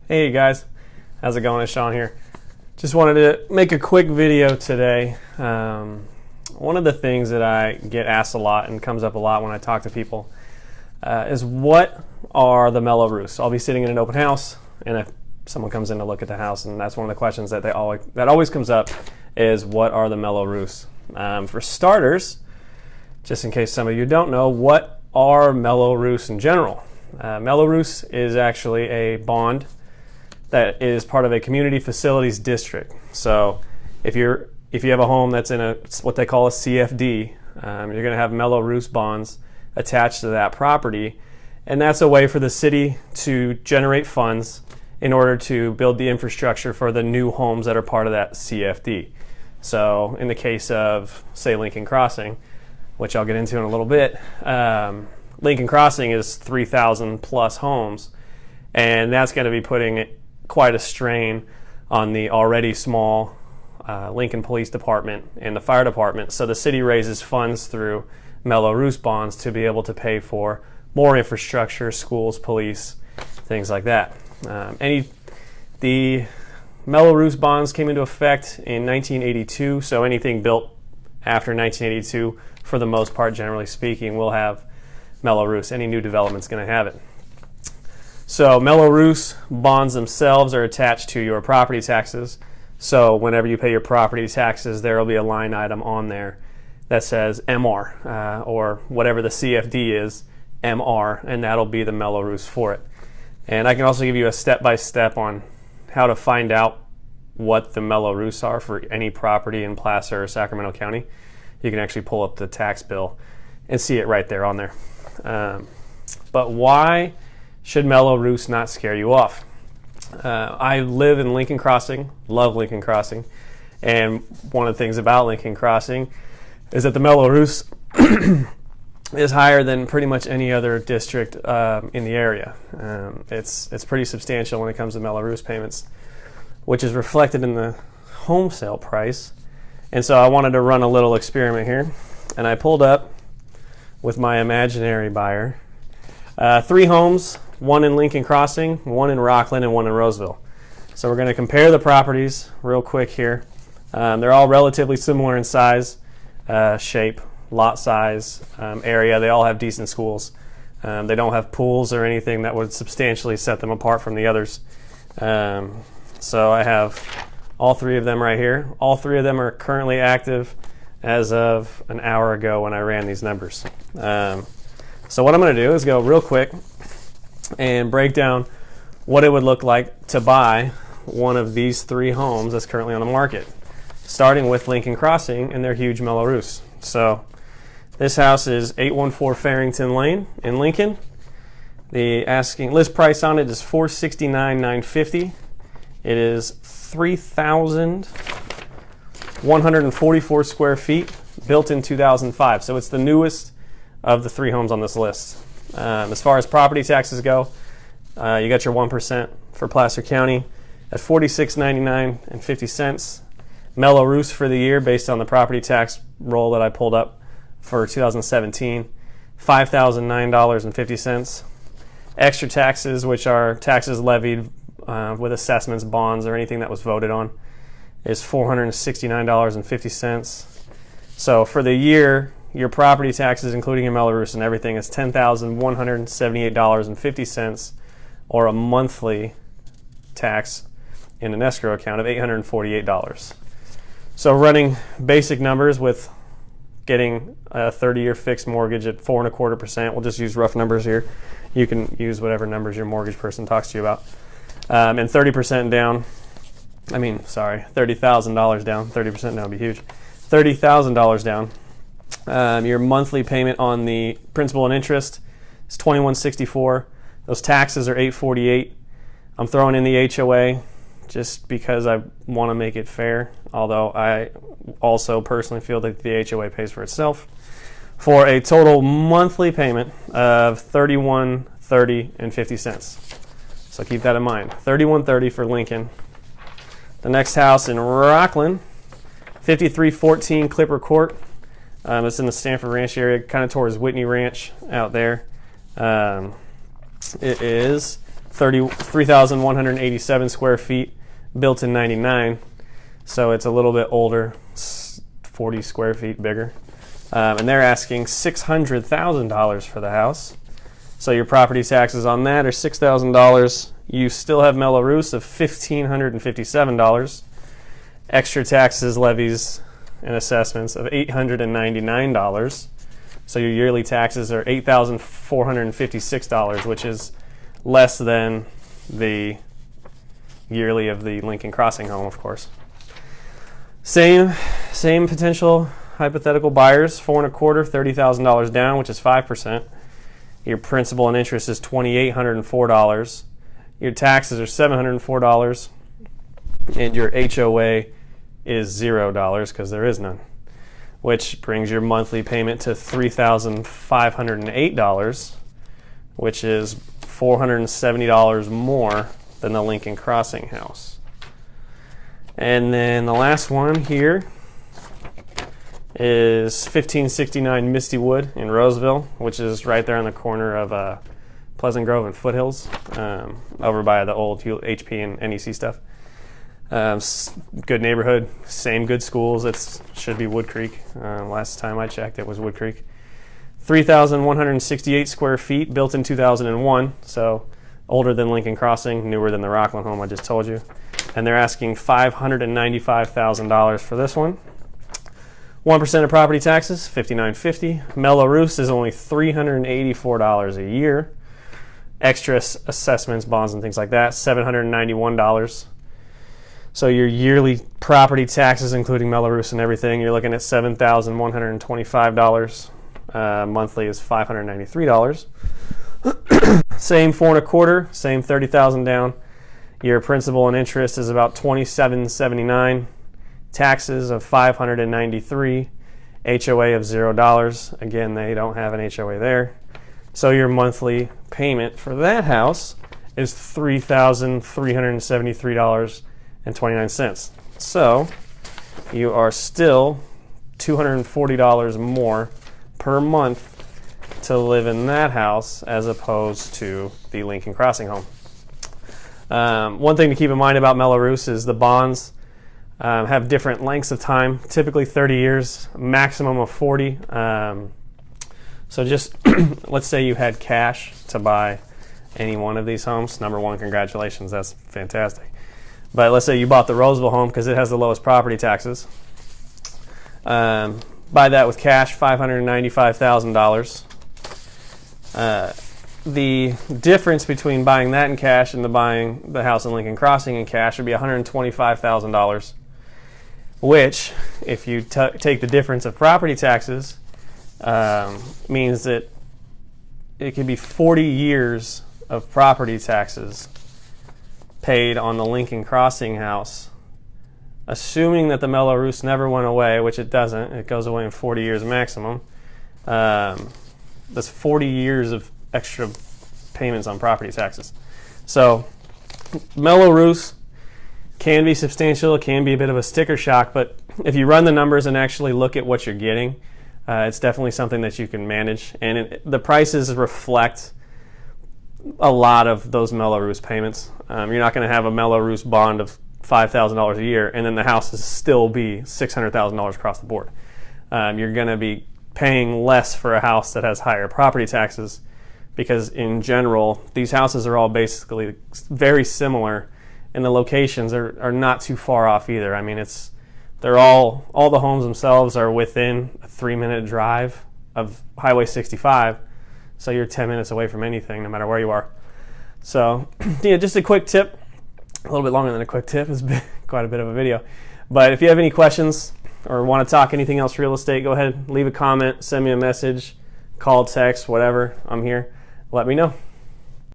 Hey guys, how's it going? It's Sean here. Just wanted to make a quick video today. One of the things that I get asked a lot and comes up a lot when I talk to people is what are the Mello Roos? I'll be sitting in an open house, and if someone comes in to look at the house, and that's one of the questions that always comes up is what are the Mello Roos? For starters, just in case some of you don't know, what are Mello Roos in general? Mello Roos is actually a bond that is part of a community facilities district. So if you have a home that's in what they call a CFD, you're going to have Mello Roos bonds attached to that property, and that's a way for the city to generate funds in order to build the infrastructure for the new homes that are part of that CFD. So in the case of, say, Lincoln Crossing, which I'll get into in a little bit, Lincoln Crossing is 3,000 plus homes, and that's going to be putting quite a strain on the already small Lincoln Police Department and the fire department. So the city raises funds through Mello Roos bonds to be able to pay for more infrastructure, schools, police, things like that. The Mello Roos bonds came into effect in 1982, so anything built after 1982, for the most part, generally speaking, will have Mello Roos. Any new development's going to have it. So Mello Roos bonds themselves are attached to your property taxes. So whenever you pay your property taxes, there will be a line item on there that says MR, or whatever the CFD is, MR, and that'll be the Mello Roos for it. And I can also give you a step-by-step on how to find out what the Mello Roos are for any property in Placer or Sacramento County. You can actually pull up the tax bill and see it right there on there. But why should Mello Roos not scare you off? I live in Lincoln Crossing, love Lincoln Crossing, and one of the things about Lincoln Crossing is that the Mello Roos is higher than pretty much any other district in the area. It's pretty substantial when it comes to Mello Roos payments, which is reflected in the home sale price. And so I wanted to run a little experiment here, and I pulled up with my imaginary buyer 3 homes, one in Lincoln Crossing, one in Rockland, and one in Roseville. So we're going to compare the properties real quick here. They're all relatively similar in size, shape, lot size, area. They all have decent schools. They don't have pools or anything that would substantially set them apart from the others. So I have all 3 of them right here. All 3 of them are currently active as of an hour ago when I ran these numbers. So what I'm going to do is go real quick and break down what it would look like to buy one of these 3 homes that's currently on the market, starting with Lincoln Crossing and their huge Mello Roos. So this house is 814 Farrington Lane in Lincoln. The asking list price on it is $469,950. It is 3,144 square feet, built in 2005. So it's the newest of the 3 homes on this list. As far as property taxes go, you got your 1% for Placer County at $46.99.50. Mello Roos for the year, based on the property tax roll that I pulled up for 2017, $5,009.50. Extra taxes, which are taxes levied with assessments, bonds, or anything that was voted on, is $469.50. So for the year, your property taxes, including your Mello Roos and everything, is $10,178.50, or a monthly tax in an escrow account of $848. So running basic numbers with getting a 30-year fixed mortgage at 4.25%, we'll just use rough numbers here. You can use whatever numbers your mortgage person talks to you about. And 30% down, $30,000 down, 30% down would be huge. $30,000 down. Your monthly payment on the principal and interest is $2,164. Those taxes are $848. I'm throwing in the HOA just because I want to make it fair, although I also personally feel that the HOA pays for itself, for a total monthly payment of $31.30.50. So keep that in mind. $31.30 for Lincoln. The next house in Rockland, 5314 Clipper Court. It's in the Stanford Ranch area, kind of towards Whitney Ranch out there. It is 3,187 square feet, built in 99. So it's a little bit older, 40 square feet bigger. And they're asking $600,000 for the house. So your property taxes on that are $6,000. You still have Mello Roos of $1,557. Extra taxes, levies, and assessments of $899. So your yearly taxes are $8,456, which is less than the yearly of the Lincoln Crossing home, of course. Same potential hypothetical buyers, 4 1/4, $30,000 down, which is 5%. Your principal and interest is $2,804. Your taxes are $704, and your HOA is $0 because there is none, which brings your monthly payment to $3,508, which is $470 more than the Lincoln Crossing house. And then the last one here is 1569 Misty Wood in Roseville, which is right there on the corner of Pleasant Grove and Foothills, over by the old HP and NEC stuff. Good neighborhood, same good schools. It should be Wood Creek. Last time I checked, it was Wood Creek. 3,168 square feet, built in 2001, so older than Lincoln Crossing, newer than the Rockland home I just told you. And they're asking $595,000 for this one. 1% of property taxes, $5,950. Mello Roos is only $384 a year. Extra assessments, bonds, and things like that, $791. So your yearly property taxes, including Mello Roos and everything, you're looking at $7,125. Monthly is $593. Same 4 1/4, same $30,000 down. Your principal and interest is about $2,779. Taxes of $593. HOA of $0. Again, they don't have an HOA there. So your monthly payment for that house is $3,373.29. So you are still $240 more per month to live in that house as opposed to the Lincoln Crossing home. One thing to keep in mind about Mello Roos is the bonds have different lengths of time, typically 30 years, maximum of 40. So just let's say you had cash to buy any one of these homes. Number one, congratulations, that's fantastic. But let's say you bought the Roseville home because it has the lowest property taxes. Buy that with cash, $595,000. The difference between buying that in cash and buying the house in Lincoln Crossing in cash would be $125,000, which, if you take the difference of property taxes, means that it could be 40 years of property taxes paid on the Lincoln Crossing house, assuming that the Mello Roos never went away, which it doesn't. It goes away in 40 years maximum. That's 40 years of extra payments on property taxes. So Mello Roos can be substantial. It can be a bit of a sticker shock, but if you run the numbers and actually look at what you're getting, it's definitely something that you can manage. And the prices reflect a lot of those Mello Roos payments. You're not going to have a Mello Roos bond of $5,000 a year and then the house is still be $600,000 across the board. You're going to be paying less for a house that has higher property taxes, because in general these houses are all basically very similar and the locations are not too far off either. I mean, they're all the homes themselves are within a 3-minute drive of Highway 65, so you're 10 minutes away from anything no matter where you are. So yeah, just a quick tip, a little bit longer than a quick tip, it's been quite a bit of a video. But if you have any questions or want to talk anything else real estate, go ahead, leave a comment, send me a message, call, text, whatever. I'm here. Let me know.